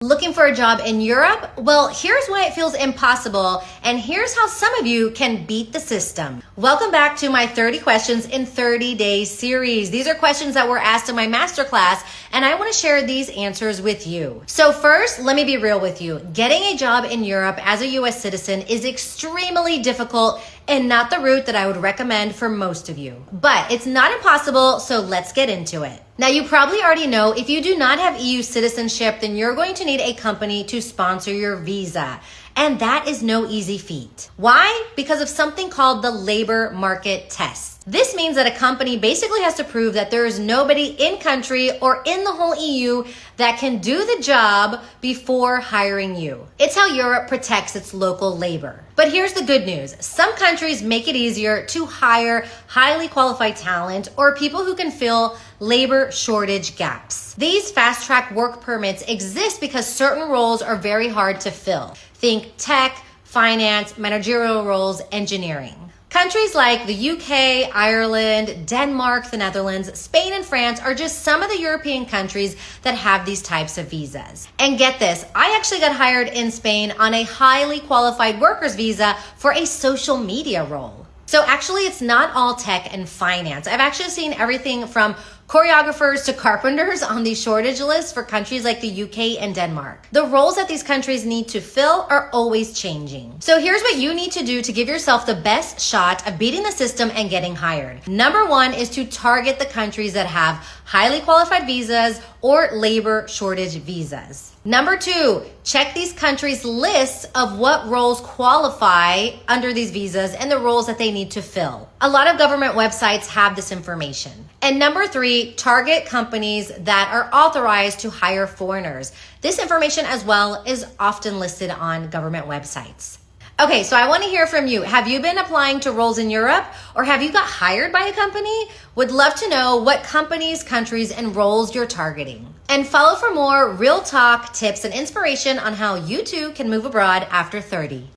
Looking for a job in Europe? Well, here's why it feels impossible, and here's how some of you can beat the system. Welcome back to my 30 questions in 30 days series. These are questions that were asked in my masterclass, and I want to share these answers with you. So first, let me be real with you. Getting a job in Europe as a US citizen is extremely difficult and not the route that I would recommend for most of you. But it's not impossible, so let's get into it. Now, you probably already know if you do not have EU citizenship, then you're going to need a company to sponsor your visa. And that is no easy feat. Why? Because of something called the labor market test. This means that a company basically has to prove that there is nobody in country or in the whole EU that can do the job before hiring you. It's how Europe protects its local labor. But here's the good news. Some countries make it easier to hire highly qualified talent or people who can fill labor shortage gaps. These fast-track work permits exist because certain roles are very hard to fill. Think tech, finance, managerial roles, engineering. Countries like the UK, Ireland, Denmark, the Netherlands, Spain, and France are just some of the European countries that have these types of visas. And get this, I actually got hired in Spain on a highly qualified workers visa for a social media role. So actually, it's not all tech and finance. I've actually seen everything from choreographers to carpenters on the shortage list for countries like the UK and Denmark. The roles that these countries need to fill are always changing. So here's what you need to do to give yourself the best shot of beating the system and getting hired. Number one is to target the countries that have highly qualified visas or labor shortage visas. Number two, check these countries' lists of what roles qualify under these visas and the roles that they need to fill. A lot of government websites have this information. And number three, target companies that are authorized to hire foreigners. This information as well is often listed on government websites. Okay, so I want to hear from you. Have you been applying to roles in Europe, or have you got hired by a company? Would love to know what companies, countries, and roles you're targeting. And follow for more real talk, tips, and inspiration on how you too can move abroad after 30.